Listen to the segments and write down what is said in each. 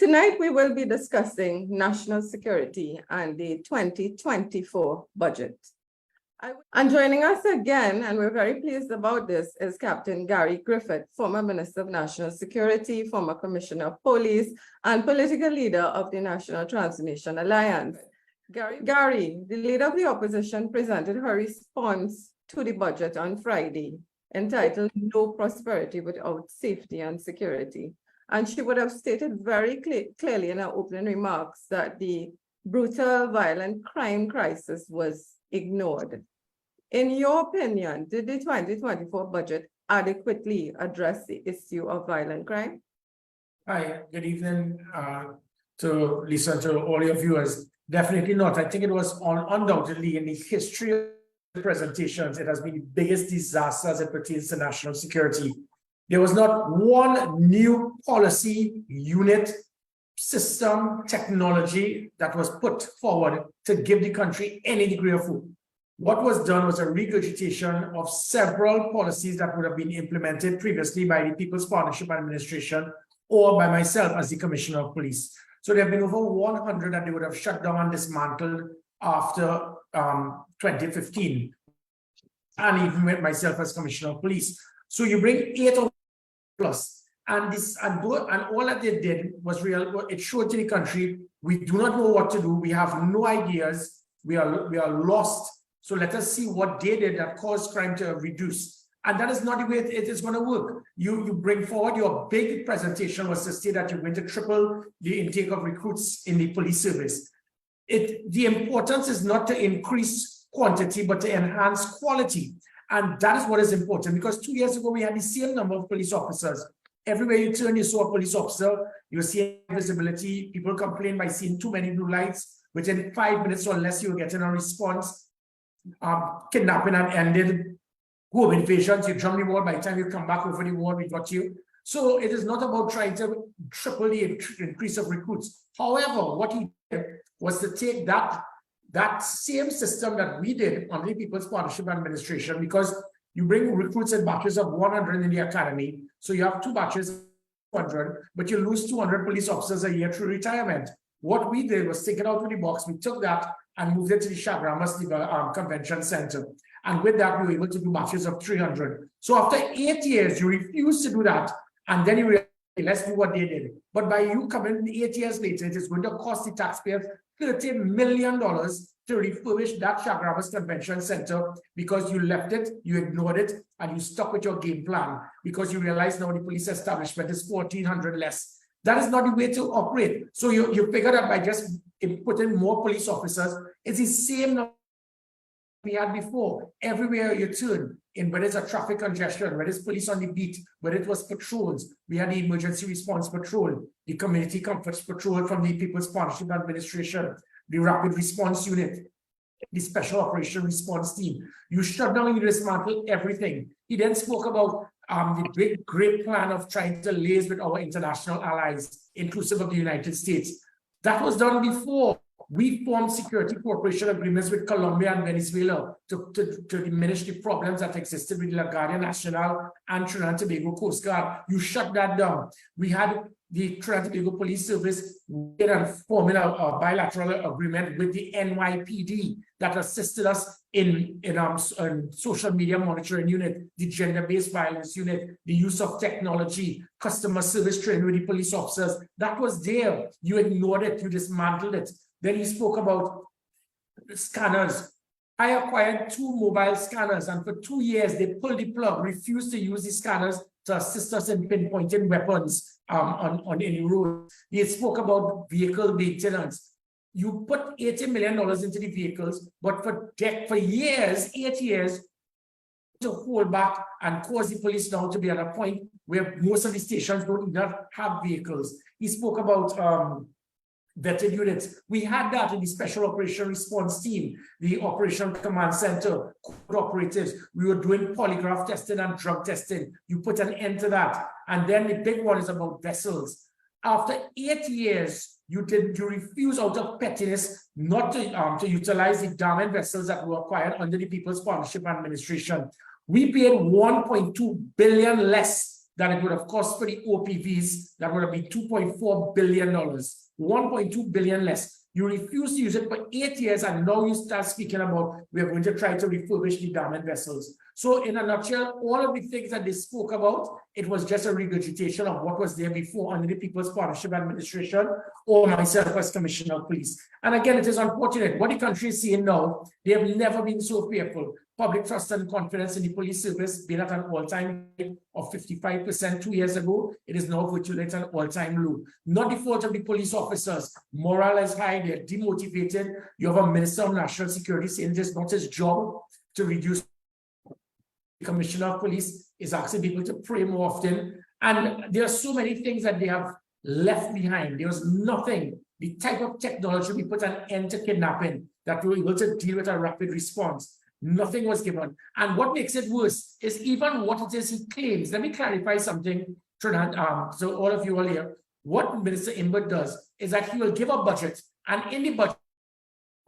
Tonight, we will be discussing national security and the 2024 budget. And joining us again, and we're very pleased about this, is Captain Gary Griffith, former Minister of National Security, former Commissioner of Police, and political leader of the National Transformation Alliance. Gary, the leader of the opposition, presented her response to the budget on Friday, entitled "No Prosperity Without Safety and Security." And she would have stated very clearly in her opening remarks that the brutal, violent crime crisis was ignored. In your opinion, did the 2024 budget adequately address the issue of violent crime? Hi, good evening to Lisa, to all your viewers. Definitely not. I think it was undoubtedly in the history of the presentations, it has been the biggest disaster as it pertains to national security. There was not one new policy, unit, system, technology that was put forward to give the country any degree of food. What was done was a regurgitation of several policies that would have been implemented previously by the People's Partnership Administration or by myself as the Commissioner of Police. So there have been over 100 that they would have shut down and dismantled after 2015, and even with myself as Commissioner of Police. So you bring 8 of plus, and all that they did was real. It showed to the country we do not know what to do. We have no ideas. We are lost. So let us see what they did that caused crime to reduce. And that is not the way it is going to work. You bring forward your big presentation was to say that you're going to triple the intake of recruits in the police service. The importance is not to increase quantity, but to enhance quality. And that is what is important, because 2 years ago, we had the same number of police officers. Everywhere you turn, you saw a police officer, you see visibility. People complain by seeing too many blue lights. Within 5 minutes or less, you were getting a response. Kidnapping had ended. Home invasions, you jump the wall. By the time you come back over the wall, we got you. So it is not about trying to triple the increase of recruits. However, what he did was to take that same system that we did under the People's Partnership Administration, because you bring recruits in batches of 100 in the academy. So you have 2 batches of 100, but you lose 200 police officers a year through retirement. What we did was take it out of the box. We took that and moved it to the Shagrama Convention Center. And with that, we were able to do batches of 300. So after 8 years, you refused to do that. And then you realized, let's do what they did. But by you coming 8 years later, it is going to cost the taxpayers $30 million to refurbish that Shagrama Convention Center, because you left it, you ignored it, and you stuck with your game plan because you realize now the police establishment is 1,400 less. That is not the way to operate. So you figure that by just putting more police officers, it's the same number we had before. Everywhere you turn, whether it's a traffic congestion, whether it's police on the beat, whether it was patrols, we had the emergency response patrol, the community comforts patrol from the People's Partnership Administration, the rapid response unit, the special operation response team. You shut down and you dismantle everything. He then spoke about the great plan of trying to liaise with our international allies, inclusive of the United States. That was done before. We formed security cooperation agreements with Colombia and Venezuela to diminish the problems that existed with La Guardia Nacional and Trinidad and Tobago Coast Guard. You shut that down. We had the Trinidad and Tobago Police Service forming a bilateral agreement with the NYPD that assisted us in social media monitoring unit, the gender-based violence unit, the use of technology, customer service training with the police officers. That was there. You ignored it. You dismantled it. Then he spoke about scanners. I acquired 2 mobile scanners, and for 2 years, they pulled the plug, refused to use the scanners to assist us in pinpointing weapons on any road. He spoke about vehicle maintenance. You put $80 million into the vehicles, but for years, 8 years, to hold back and cause the police now to be at a point where most of the stations don't even have vehicles. He spoke about vetted units. We had that in the Special Operation Response Team, the Operation Command Center, code operatives. We were doing polygraph testing and drug testing. You put an end to that. And then the big one is about vessels. After 8 years, you refuse out of pettiness not to utilize the dormant vessels that were acquired under the People's Partnership Administration. We paid $1.2 billion less that it would have cost for the OPVs, that would have been $2.4 billion, 1.2 billion less. You refuse to use it for 8 years, and now you start speaking about we're going to try to refurbish the damaged vessels. So in a nutshell, all of the things that they spoke about, it was just a regurgitation of what was there before under the People's Partnership Administration or myself as Commissioner of Police. And again, it is unfortunate. What the country is seeing now, they have never been so fearful. Public trust and confidence in the police service being at an all-time rate of 55% 2 years ago. It is now virtually at an all-time low. Not the fault of the police officers. Morale is high. They're demotivated. You have a Minister of National Security saying this is not his job to reduce. The Commissioner of Police is asking people to pray more often. And there are so many things that they have left behind. There was nothing. The type of technology we put an end to kidnapping that we were able to deal with a rapid response. Nothing was given. And what makes it worse is even what it is he claims. Let me clarify something, Trinidad, so all of you all here. What Minister Imbert does is that he will give a budget, and in the budget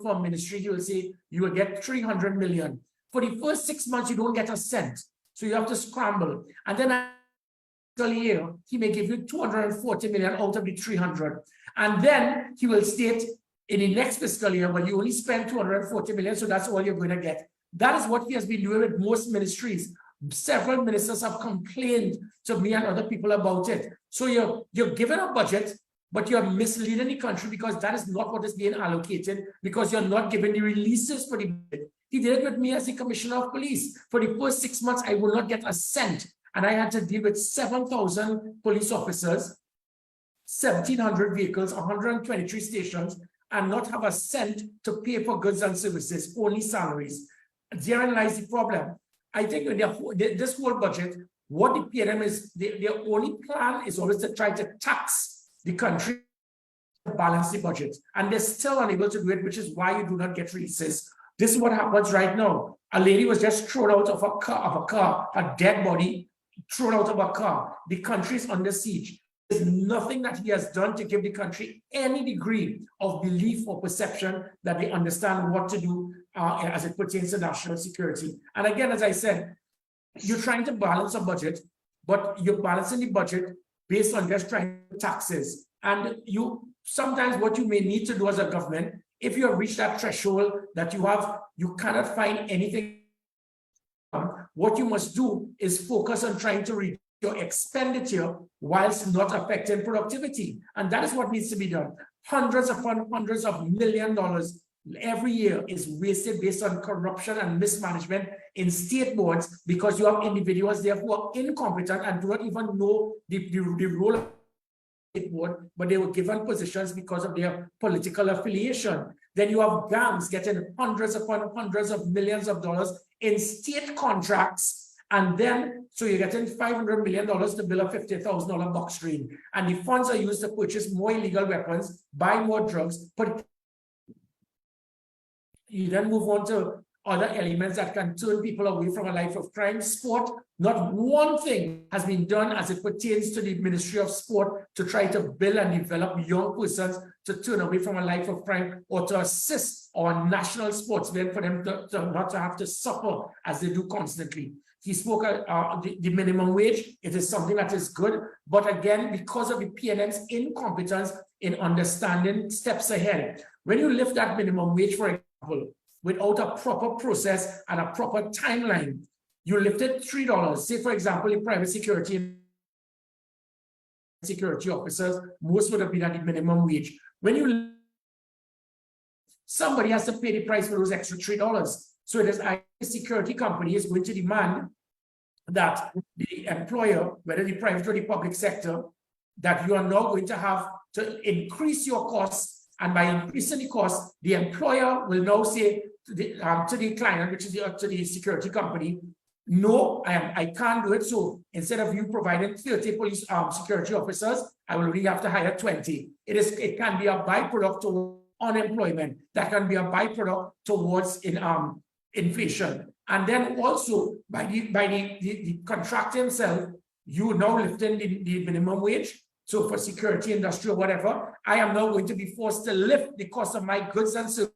for ministry, he will say, you will get 300 million. For the first 6 months, you don't get a cent. So you have to scramble. And then a year, he may give you 240 million out of the 300. And then he will state in the next fiscal year, well, you only spend 240 million, so that's all you're going to get. That is what he has been doing with most ministries. Several ministers have complained to me and other people about it. So you're given a budget, but you're misleading the country because that is not what is being allocated, because you're not giving the releases for the budget. He did it with me as the Commissioner of Police. For the first 6 months, I will not get a cent. And I had to deal with 7,000 police officers, 1,700 vehicles, 123 stations, and not have a cent to pay for goods and services, only salaries. Therein lies the problem. I think with this whole budget, what the PNM is, their only plan is always to try to tax the country to balance the budget. And they're still unable to do it, which is why you do not get releases. This is what happens right now. A lady was just thrown out of a car, a dead body, thrown out of a car. The country is under siege. There's nothing that he has done to give the country any degree of belief or perception that they understand what to do as it pertains to national security. And again, as I said, you're trying to balance a budget, but you're balancing the budget based on just trying taxes. And sometimes what you may need to do as a government, if you have reached that threshold that you cannot find anything, what you must do is focus on trying to reduce your expenditure whilst not affecting productivity. And that is what needs to be done. Hundreds upon hundreds of $1 million every year is wasted based on corruption and mismanagement in state boards because you have individuals there who are incompetent and do not even know the role of the state board, but they were given positions because of their political affiliation. Then you have gangs getting hundreds upon hundreds of millions of dollars in state contracts. And then, so you're getting $500 million to build a $50,000 box screen. And the funds are used to purchase more illegal weapons, buy more drugs, but you then move on to other elements that can turn people away from a life of crime. Sport, not one thing has been done as it pertains to the Ministry of Sport to try to build and develop young persons to turn away from a life of crime or to assist our national sportsmen for them to not to have to suffer as they do constantly. He spoke the minimum wage. It is something that is good. But again, because of the PNM's incompetence in understanding steps ahead, when you lift that minimum wage, for example, without a proper process and a proper timeline, you lifted $3. Say, for example, in private security officers, most would have been at the minimum wage. When somebody has to pay the price for those extra $3. So it is a security company is going to demand that the employer, whether the private or the public sector, that you are now going to have to increase your costs. And by increasing the cost, the employer will now say to the client, which is to the security company, no, I can't do it. So instead of you providing 30 police security officers, I will only have to hire 20. It can be a byproduct to unemployment. That can be a byproduct towards inflation. And then also by the contract himself, you now lifting the minimum wage. So for security industry or whatever, I am now going to be forced to lift the cost of my goods and services,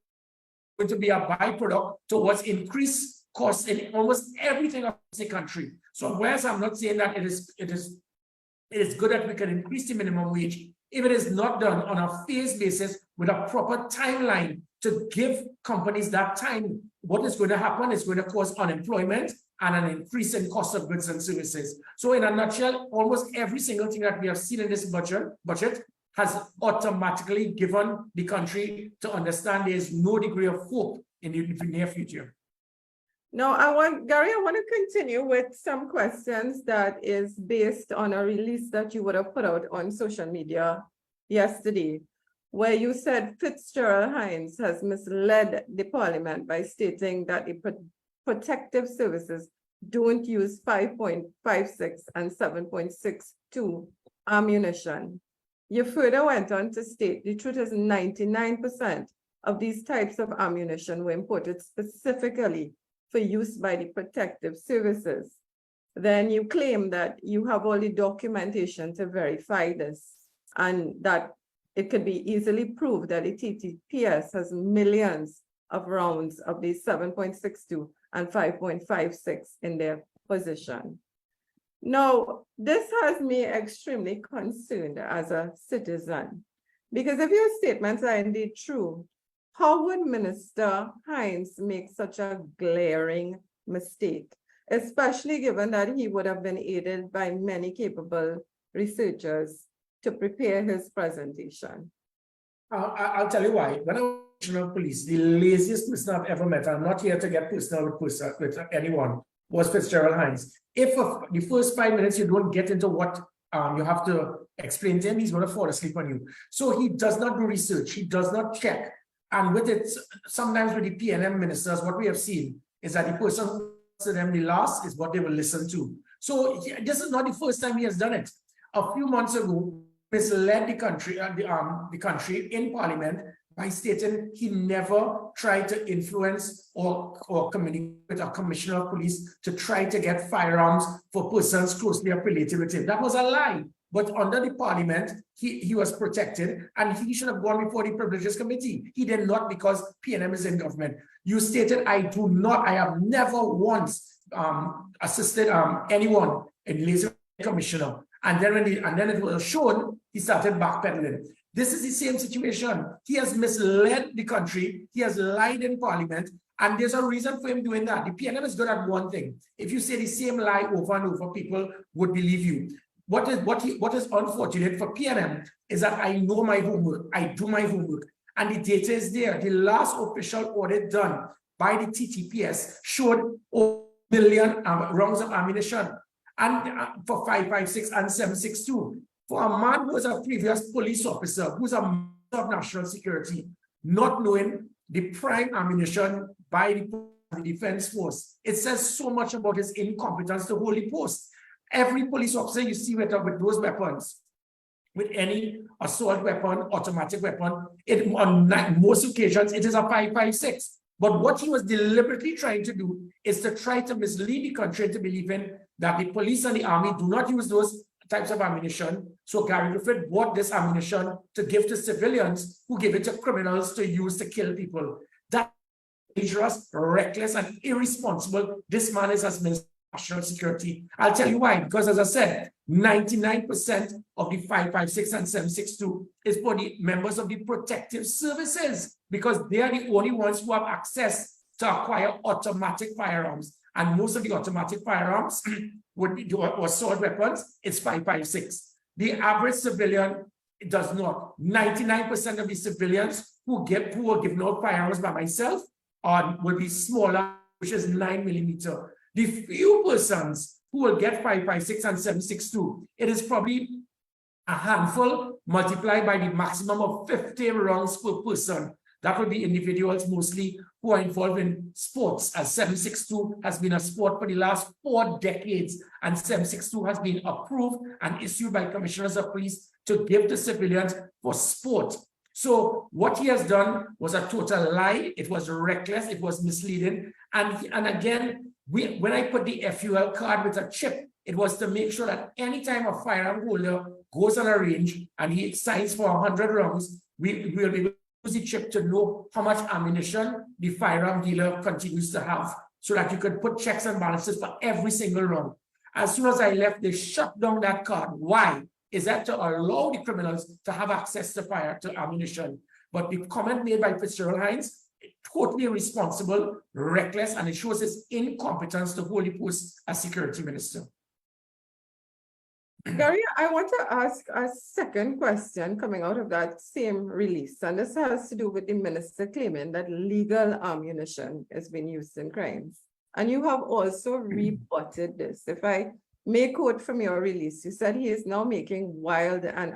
going to be a byproduct towards increased costs in almost everything across the country. So whereas I'm not saying that it is good that we can increase the minimum wage, if it is not done on a phased basis with a proper timeline to give companies that time, what is going to happen is going to cause unemployment and an increase in cost of goods and services. So in a nutshell, almost every single thing that we have seen in this budget has automatically given the country to understand there is no degree of hope in the near future. Now, Gary, I want to continue with some questions that is based on a release that you would have put out on social media yesterday, where you said Fitzgerald Hines has misled the parliament by stating that the protective services don't use 5.56 and 7.62 ammunition. You further went on to state the truth is 99% of these types of ammunition were imported specifically for use by the protective services. Then you claim that you have all the documentation to verify this and that it could be easily proved that the TTPS has millions of rounds of the 7.62 and 5.56 in their possession. Now, this has me extremely concerned as a citizen, because if your statements are indeed true, how would Minister Hines make such a glaring mistake, especially given that he would have been aided by many capable researchers to prepare his presentation? I'll tell you why. When I was Commissioner of Police, the laziest person I've ever met, I'm not here to get personal with anyone, was Fitzgerald Hines. If the first 5 minutes you don't get into what you have to explain to him, he's going to fall asleep on you. So he does not do research. He does not check. And with it, sometimes with the PNM ministers, what we have seen is that the person who to them the last is what they will listen to. So this is not the first time he has done it. A few months ago, misled the country in Parliament by stating he never tried to influence or communicate with a commissioner of police to try to get firearms for persons closely affiliated with him. That was a lie. But under the Parliament, he was protected and he should have gone before the Privileges Committee. He did not, because PNM is in government. You stated, I have never once assisted anyone in liaison commissioner. And then it was shown, he started backpedaling. This is the same situation. He has misled the country. He has lied in Parliament. And there's a reason for him doing that. The PNM is good at one thing. If you say the same lie over and over, people would believe you. What is unfortunate for PNM is that I know my homework. I do my homework. And the data is there. The last official audit done by the TTPS showed 1 million rounds of ammunition. And for 5.56 and 7.62. For a man who was a previous police officer, who's a member of national security, not knowing the prime ammunition by the defense force, it says so much about his incompetence to hold the post. Every police officer you see with those weapons, with any assault weapon, automatic weapon, on most occasions, it is a 5.56. But what he was deliberately trying to do is to try to mislead the country into believing that the police and the army do not use those types of ammunition. So Gary Griffith bought this ammunition to give to civilians who give it to criminals to use to kill people. That's dangerous, reckless, and irresponsible. This man is as Minister of National Security. I'll tell you why. Because as I said, 99% of the 5.56 and 7.62 is for the members of the protective services, because they are the only ones who have access to acquire automatic firearms. And most of the automatic firearms would be assault weapons. It's 5.56. The average civilian does not. 99% of the civilians who are given out firearms by myself will be smaller, which is 9mm. The few persons who will get 5.56 and 7.62, it is probably a handful multiplied by the maximum of 50 rounds per person. That would be individuals mostly who are involved in sports, as 7.62 has been a sport for the last 4 decades, and 7.62 has been approved and issued by commissioners of police to give to civilians for sport. So what he has done was a total lie. It was reckless. It was misleading. And again, when I put the FUL card with a chip, it was to make sure that anytime a firearm holder goes on a range and he signs for 100 rounds, we will be able to use the chip to know how much ammunition the firearm dealer continues to have. so that you could put checks and balances for every single round. As soon as I left, they shut down that card. Why? Is that to allow the criminals to have access to ammunition. But the comment made by Fitzgerald Hines, totally irresponsible, reckless, and it shows his incompetence to hold the post as security minister. Gary, I want to ask a second question coming out of that same release, and this has to do with the minister claiming that legal ammunition is being used in crimes. And you have also rebutted this. If I may quote from your release, you said he is now making wild and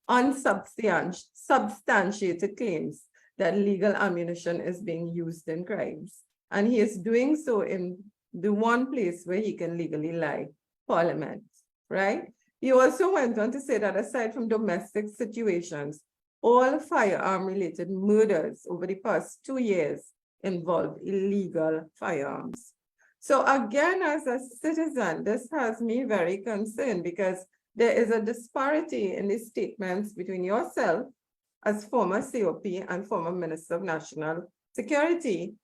unsubstantiated claims that legal ammunition is being used in crimes. And he is doing so in the one place where he can legally lie, Parliament. Right? He also went on to say that aside from domestic situations, all firearm-related murders over the past 2 years involve illegal firearms. So again, as a citizen, this has me very concerned because there is a disparity in the statements between yourself as former COP and former Minister of National Security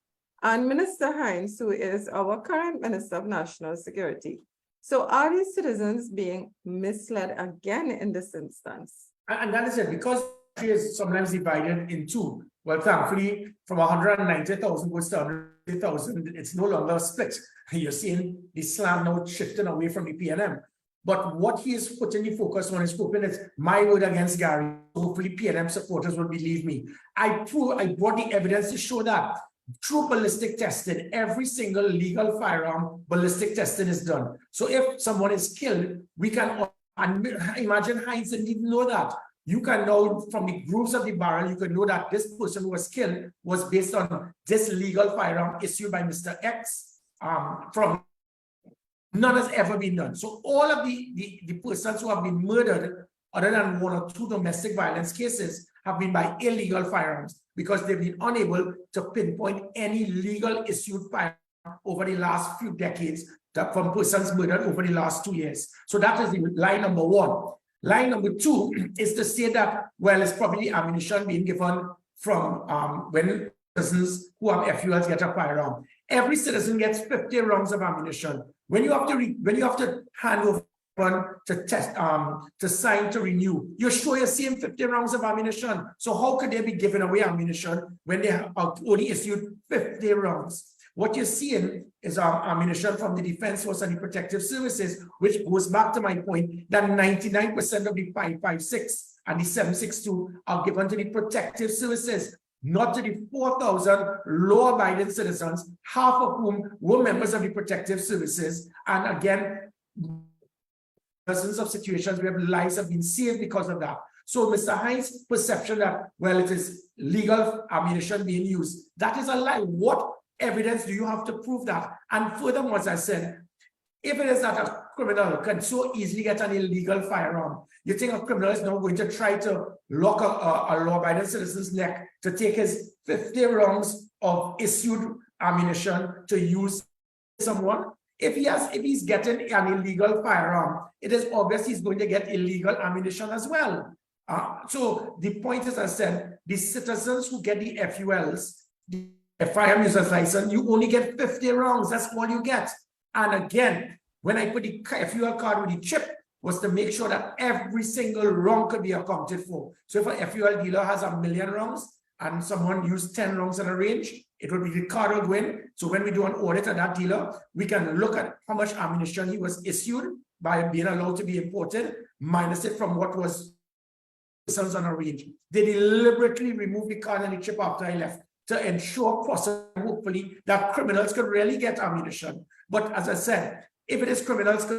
and Minister Hines, who is our current Minister of National Security. So are these citizens being misled again in this instance? And that is it, because she is sometimes divided in two. Well, thankfully, from 190,000 goes to 100,000, it's no longer split. You're seeing the slam now shifting away from the PNM. But what he is putting the focus on is hoping it's my word against Gary. Hopefully PNM supporters will believe me. I brought the evidence to show that through ballistic testing, every single legal firearm ballistic testing is done. So if someone is killed, we can imagine Hines didn't even know that. You can know from the grooves of the barrel, you can know that this person who was killed was based on this legal firearm issued by Mr. X. From none has ever been done. So all of the persons who have been murdered, other than 1 or 2 domestic violence cases, have been by illegal firearms because they've been unable to pinpoint any legal issued firearm over the last few decades from persons murdered over the last 2 years. So that is the line number 1. Line number 2 is to say that, well, it's probably ammunition being given from when citizens who have FULs get a firearm. Every citizen gets 50 rounds of ammunition. When you have to hand over one to test, to sign to renew, you show your same 50 rounds of ammunition. So how could they be giving away ammunition when they have only issued 50 rounds? What you're seeing is ammunition from the Defense Force and the Protective Services, which goes back to my point that 99% of the 5.56 and the 7.62 are given to the Protective Services, not to the 4,000 law-abiding citizens, half of whom were members of the Protective Services. And again, dozens of situations where lives have been saved because of that. So Mr. Hines' perception that, well, it is legal ammunition being used, that is a lie. What evidence do you have to prove that? And furthermore, as I said, if it is that a criminal can so easily get an illegal firearm, you think a criminal is now going to try to lock a law-abiding citizen's neck to take his 50 rounds of issued ammunition to use someone? If he's getting an illegal firearm, it is obvious he's going to get illegal ammunition as well. So the point is, I said, the citizens who get the FULs, the firearm user's license, you only get 50 rounds. That's all you get. And again, when I put the FUL card with the chip, was to make sure that every single round could be accounted for. So if a FUL dealer has 1 million rounds and someone used 10 rounds in a range, it will be the card will win. So when we do an audit of that dealer, we can look at how much ammunition he was issued by being allowed to be imported, minus it from what was on a range. They deliberately removed the card and the chip after I left to ensure, possibly, hopefully, that criminals could really get ammunition. But as I said, if it is criminals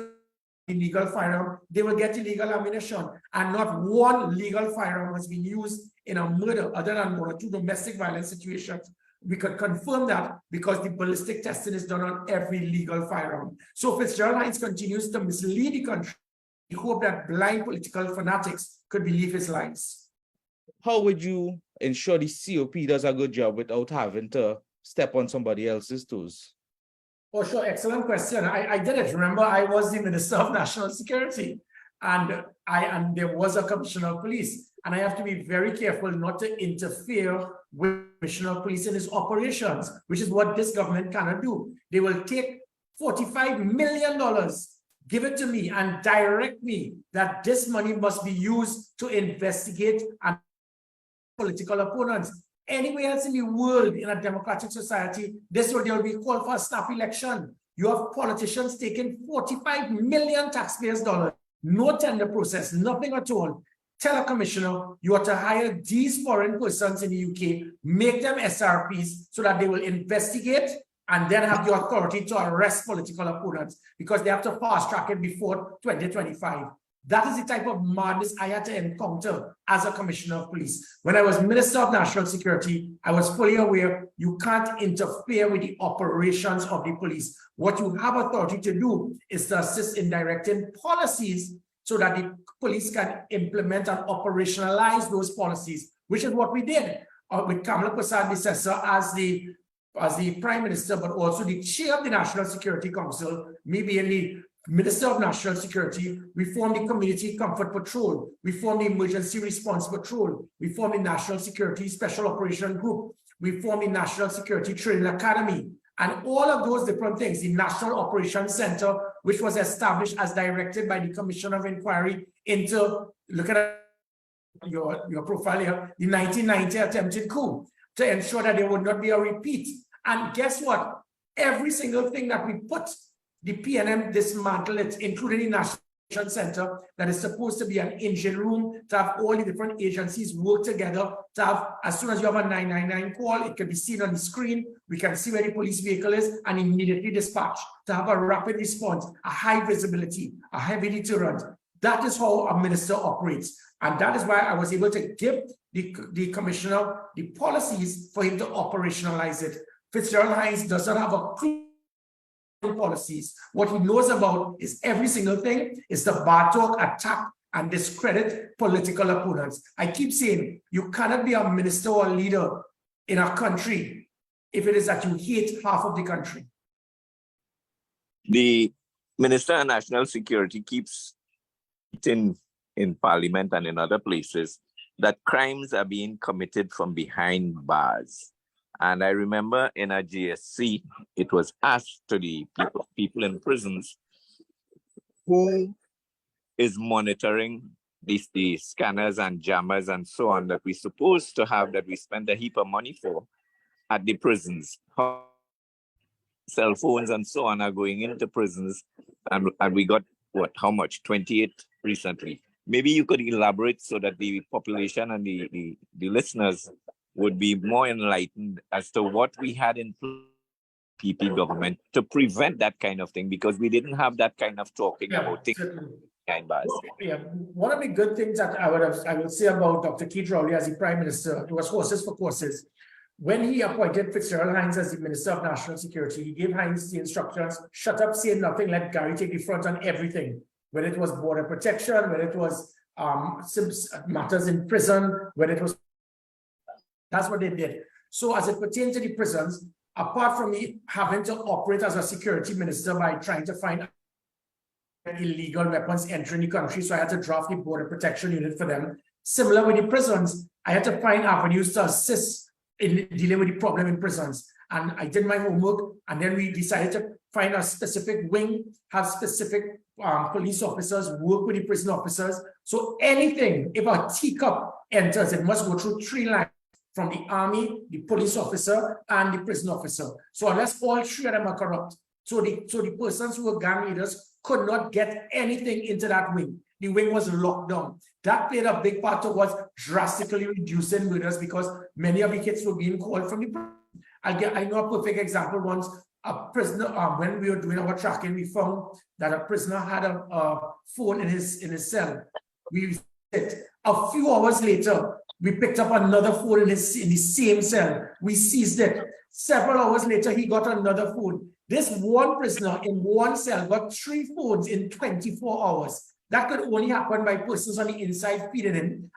illegal firearm, they will get illegal ammunition. And not one legal firearm has been used in a murder other than 1 or 2 domestic violence situations. We could confirm that because the ballistic testing is done on every legal firearm. So Fitzgerald Hines continues to mislead the country. We hope that blind political fanatics could believe his lies. How would you ensure the COP does a good job without having to step on somebody else's toes? Oh, sure. Excellent question. I did it. Remember, I was the Minister of National Security and there was a commissioner of police. and I have to be very careful not to interfere with Commissioner of Police in his operations, which is what this government cannot do. They will take $45 million, give it to me, and direct me that this money must be used to investigate and political opponents. Anywhere else in the world, in a democratic society, there will be called for a snap election. You have politicians taking 45 million taxpayers' dollars, no tender process, nothing at all. Tell a commissioner you are to hire these foreign persons in the UK, make them SRPs so that they will investigate and then have the authority to arrest political opponents because they have to fast track it before 2025. That is the type of madness I had to encounter as a commissioner of police. When I was Minister of National Security, I was fully aware you can't interfere with the operations of the police. What you have authority to do is to assist in directing policies so that the police can implement and operationalize those policies, which is what we did with Kamala Prasad-Bissessar as the Prime Minister, but also the chair of the National Security Council, me being the Minister of National Security. We formed the Community Comfort Patrol. We formed the Emergency Response Patrol. We formed the National Security Special Operation Group. We formed the National Security Training Academy. And all of those different things, the National Operations Center, which was established as directed by the Commission of Inquiry into, look at your profile here, the 1990 attempted coup, to ensure that there would not be a repeat. And guess what? Every single thing that we put, the PNM dismantled it, including the National Operations Center, that is supposed to be an engine room to have all the different agencies work together, to have, as soon as you have a 999 call, it can be seen on the screen, we can see where the police vehicle is and immediately dispatch, to have a rapid response, a high visibility, a heavy deterrent. That is how a minister operates. And that is why I was able to give the commissioner the policies for him to operationalize it. Fitzgerald Hines does not have a clue policies. What he knows about is every single thing is the bar talk, attack, and discredit political opponents. I keep saying you cannot be a minister or a leader in a country if it is that you hate half of the country. The Minister of National Security keeps in Parliament and in other places that crimes are being committed from behind bars. And I remember in a GSC, it was asked to the people in prisons, who is monitoring the scanners and jammers and so on that we're supposed to have, that we spend a heap of money for at the prisons. How cell phones and so on are going into prisons, and we got, what, how much? 28 recently. Maybe you could elaborate so that the population and the listeners would be more enlightened as to what we had in PP government to prevent that kind of thing, because we didn't have that kind of talking about things behind bars. Yeah, one of the good things that I will say about Dr. Keith Rowley as the Prime Minister, it was horses for courses. When he appointed Fitzgerald Hines as the Minister of National Security, he gave Hines the instructions, shut up, say nothing, let Gary take the front on everything. Whether it was border protection, whether it was matters in prison, whether it was, that's what they did. So as it pertains to the prisons, apart from me having to operate as a security minister by trying to find illegal weapons entering the country, so I had to draft the border protection unit for them. Similar with the prisons, I had to find avenues to assist in dealing with the problem in prisons. And I did my homework, and then we decided to find a specific wing, have specific police officers work with the prison officers. So anything, if a teacup enters, it must go through 3 lines, from the army, the police officer, and the prison officer. So unless all 3 of them are corrupt, so the persons who were gang leaders could not get anything into that wing. The wing was locked down. That played a big part towards drastically reducing murders, because many of the kids were being called from the prison. I know a perfect example. Once a prisoner, when we were doing our tracking, we found that a prisoner had a phone in his cell. We a few hours later, we picked up another phone in the same cell. We seized it. Several hours later, he got another phone. This one prisoner in one cell got 3 phones in 24 hours. That could only happen by persons on the inside feeding him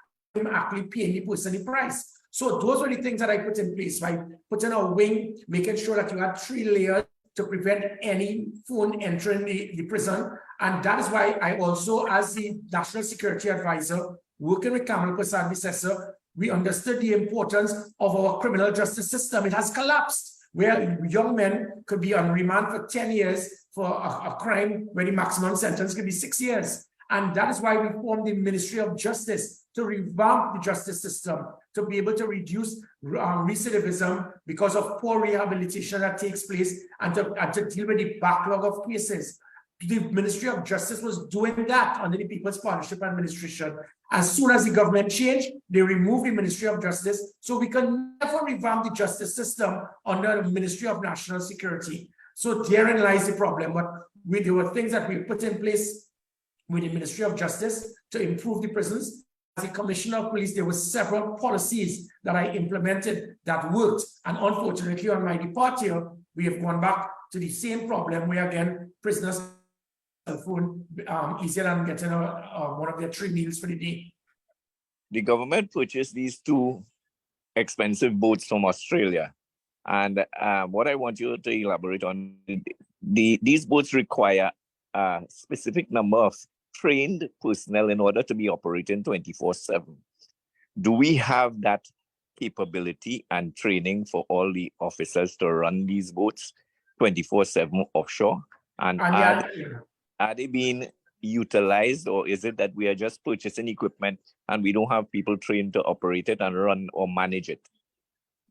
actually paying the person the price. So those were the things that I put in place by putting a wing, making sure that you had 3 layers to prevent any phone entering the prison. And that is why I also, as the National Security Advisor, working with Kamal Prasad, Sir, we understood the importance of our criminal justice system. It has collapsed, where young men could be on remand for 10 years for a crime where the maximum sentence could be 6 years. And that is why we formed the Ministry of Justice, to revamp the justice system, to be able to reduce recidivism because of poor rehabilitation that takes place, and to deal with the backlog of cases. The Ministry of Justice was doing that under the People's Partnership Administration. As soon as the government changed, they removed the Ministry of Justice, so we can never revamp the justice system under the Ministry of National Security. So therein lies the problem. But there were things that we put in place with the Ministry of Justice to improve the prisons. As a Commissioner of Police, there were several policies that I implemented that worked. And unfortunately, on my departure, we have gone back to the same problem where, again, prisoners phone easier than getting one of their 3 meals for the day. The government purchased these 2 expensive boats from Australia. And what I want you to elaborate on, these boats require a specific number of trained personnel in order to be operating 24/7. Do we have that capability and training for all the officers to run these boats 24/7 offshore? And are they being utilized, or is it that we are just purchasing equipment and we don't have people trained to operate it and run or manage it?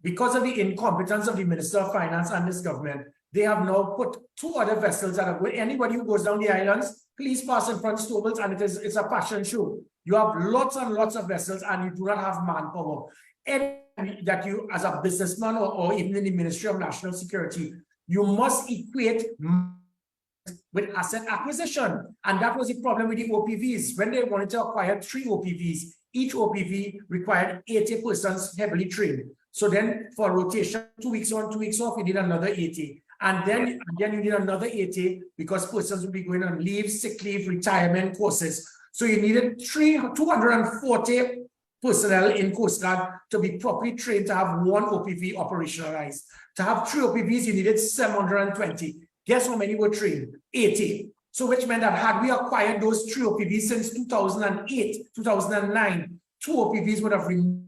Because of the incompetence of the Minister of Finance and this government, they have now put 2 other vessels that are, anybody who goes down the islands, please pass in front of Stobles, and it's a fashion show. You have lots and lots of vessels and you do not have manpower. And that you, as a businessman or even in the Ministry of National Security, you must equate with asset acquisition. And that was the problem with the OPVs. When they wanted to acquire 3 OPVs, each OPV required 80 persons heavily trained. So then for rotation, 2 weeks on, 2 weeks off, you need another 80. And then you need another 80 because persons will be going on leave, sick leave, retirement courses. So you needed 240 personnel in Coast Guard to be properly trained to have 1 OPV operationalized. To have 3 OPVs, you needed 720. Guess how many were trained? 80. So which meant that had we acquired those 3 OPVs since 2008, 2009, 2 OPVs would have remained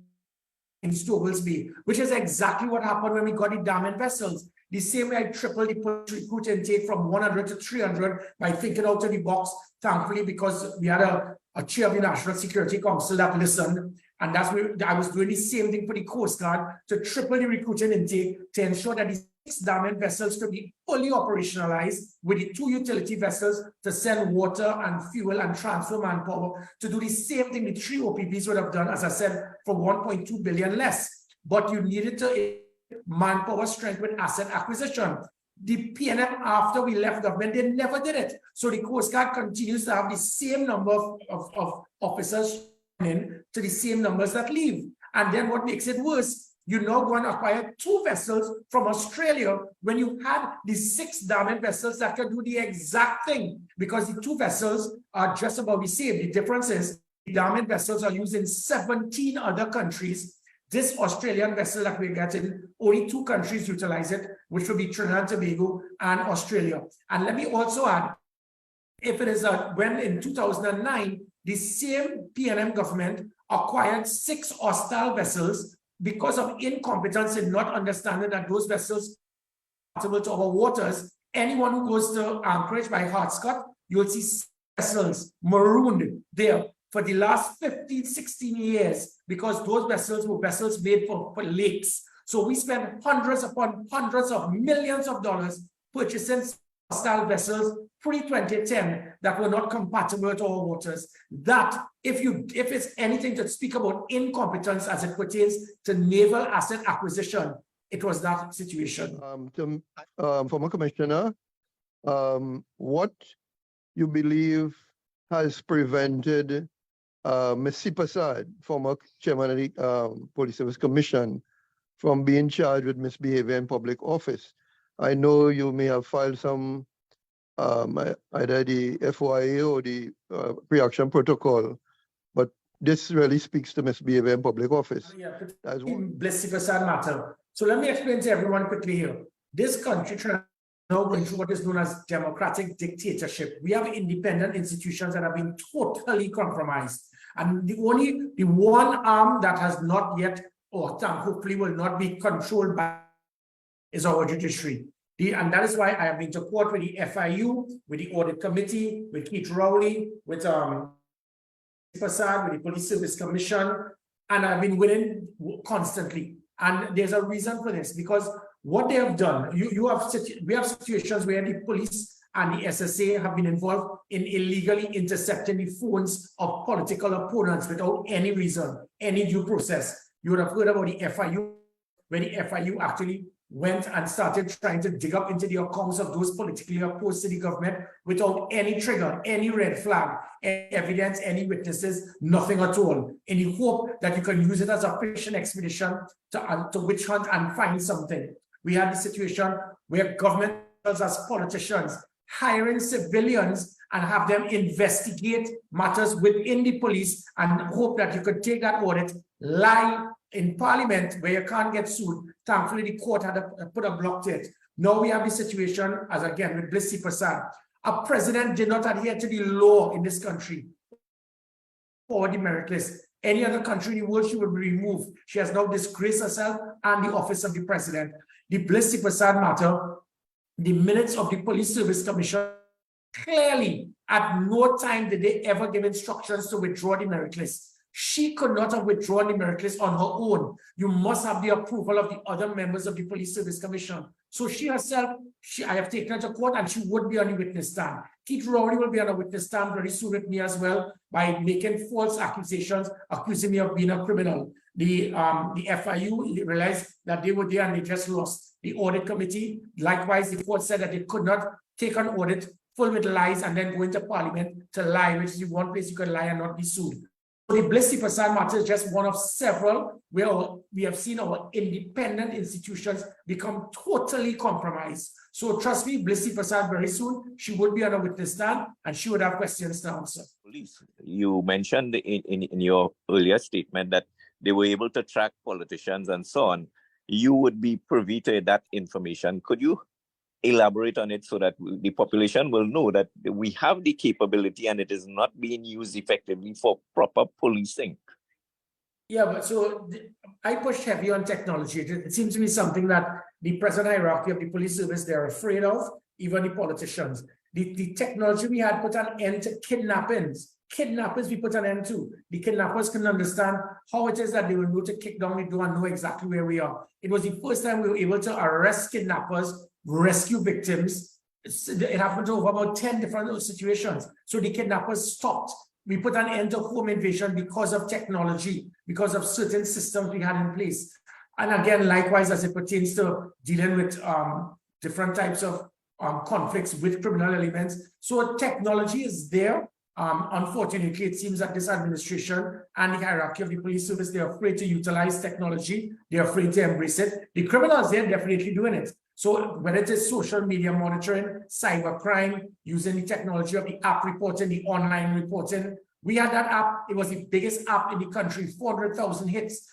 in Stobles Bay, which is exactly what happened when we got the damaged vessels. The same way I tripled the recruit intake from 100 to 300 by thinking out of the box, thankfully, because we had a chair of the National Security Council that listened. And that's where I was doing the same thing for the Coast Guard to triple the recruiting intake to ensure that the 6 damaged vessels could be fully operationalized with the 2 utility vessels to send water and fuel and transfer manpower to do the same thing the 3 OPVs would have done, as I said, for 1.2 billion less. But you needed to manpower strength with asset acquisition. The PNM, after we left government, they never did it. So the Coast Guard continues to have the same number of officers in to the same numbers that leave. And then what makes it worse, you now go and acquire 2 vessels from Australia when you had the 6 damaged vessels that can do the exact thing, because the 2 vessels are just about the same. The difference is the damaged vessels are used in 17 other countries. This Australian vessel that we're getting, only 2 countries utilize it, which will be Trinidad and Tobago and Australia. And let me also add, if it is when in 2009, the same PNM government acquired 6 hostile vessels because of incompetence in not understanding that those vessels are compatible to our waters. Anyone who goes to Anchorage by Hartscott, you will see vessels marooned there for the last 15, 16 years, because those vessels were vessels made for lakes. So we spent hundreds upon hundreds of millions of dollars purchasing hostile vessels pre-2010 that were not compatible to our waters. That, if it's anything to speak about incompetence as it pertains to naval asset acquisition, it was that situation. Former Commissioner, what you believe has prevented Mr. Prasad, former chairman of the Police Service Commission, from being charged with misbehavior in public office? I know you may have filed some either the FOIA or the pre-action protocol, but this really speaks to misbehavior in public office. Yeah, as well. Mr. Prasad matter. So let me explain to everyone quickly here. This country now going through what is known as democratic dictatorship. We have independent institutions that have been totally compromised. And the one arm that has not yet, or hopefully will not be controlled by, is our judiciary. And that is why I have been to court with the FIU, with the audit committee, with Keith Rowley, with Prasad, with the Police Service Commission, and I've been winning constantly. And there's a reason for this, because what they have done, we have situations where the police and the SSA have been involved in illegally intercepting the phones of political opponents without any reason, any due process. You would have heard about the FIU, where the FIU actually went and started trying to dig up into the accounts of those politically opposed to the government without any trigger, any red flag, any evidence, any witnesses, nothing at all, in the hope that you can use it as a fishing expedition to witch hunt and find something. We had the situation where government as politicians hiring civilians and have them investigate matters within the police and hope that you could take that audit, lie in Parliament where you can't get sued. Thankfully, the court had put a block to it. Now we have the situation, as again, with Blissy Prasad. A president did not adhere to the law in this country for the merit list. Any other country in the world, she would be removed. She has now disgraced herself and the office of the president. The Blissy Prasad matter, the minutes of the Police Service Commission, clearly, at no time did they ever give instructions to withdraw the merit list. She could not have withdrawn the merit list on her own. You must have the approval of the other members of the Police Service Commission. So she herself, I have taken her to court and she would be on the witness stand. Keith Rowley will be on a witness stand very soon with me as well by making false accusations, accusing me of being a criminal. The FIU realized that they were there and they just lost. The audit committee, likewise, the court said that they could not take an audit full with lies and then go into Parliament to lie, which is the one place you can lie and not be sued. The Blissy Prasad matter is just one of several where we have seen our independent institutions become totally compromised. So trust me, Blissy Prasad very soon, she would be on a witness stand and she would have questions to answer. Police, you mentioned in your earlier statement that they were able to track politicians and so on. You would be privy to that information. Could you elaborate on it so that the population will know that we have the capability and it is not being used effectively for proper policing? Yeah, but so I push heavy on technology. It seems to be something that the present hierarchy of the police service, they're afraid of, even the politicians. The technology we had put an end to kidnappings. Kidnappers we put an end to. The kidnappers can understand how it is that they will know to kick down the door and know exactly where we are. It was the first time we were able to arrest kidnappers, rescue victims. It happened over about 10 different situations. So the kidnappers stopped. We put an end to home invasion because of technology, because of certain systems we had in place. And again, likewise, as it pertains to dealing with different types of conflicts with criminal elements. So technology is there. Unfortunately, it seems that this administration and the hierarchy of the police service, they're afraid to utilize technology. They're afraid to embrace it. The criminals, they're definitely doing it. So whether it is social media monitoring, cybercrime, using the technology of the app reporting, the online reporting. We had that app. It was the biggest app in the country, 400,000 hits.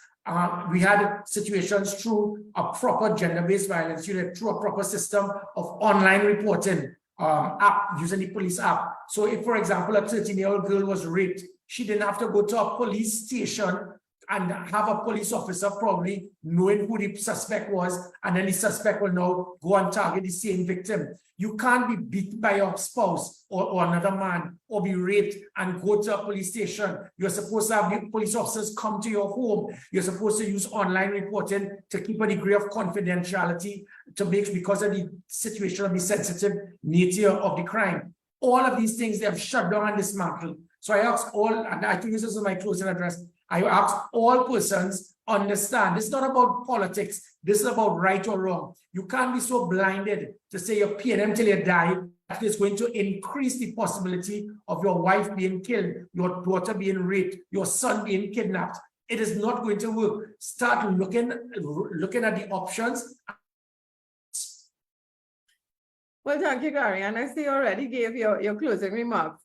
We had situations through a proper gender-based violence unit, through a proper system of online reporting. App, using the police app. So if, for example, a 13-year-old girl was raped, she didn't have to go to a police station and have a police officer probably knowing who the suspect was, and then the suspect will now go and target the same victim. You can't be beaten by your spouse or another man or be raped and go to a police station. You're supposed to have the police officers come to your home. You're supposed to use online reporting to keep a degree of confidentiality to make, because of the situation of the sensitive nature of the crime. All of these things they have shut down and dismantled. So I ask all, and I think this is my closing address, I ask all persons understand, this is not about politics, this is about right or wrong. You can't be so blinded to say you're paying them till you die, that is going to increase the possibility of your wife being killed, your daughter being raped, your son being kidnapped. It is not going to work. Start looking at the options. Well, thank you, Gary. And I see you already gave your closing remarks.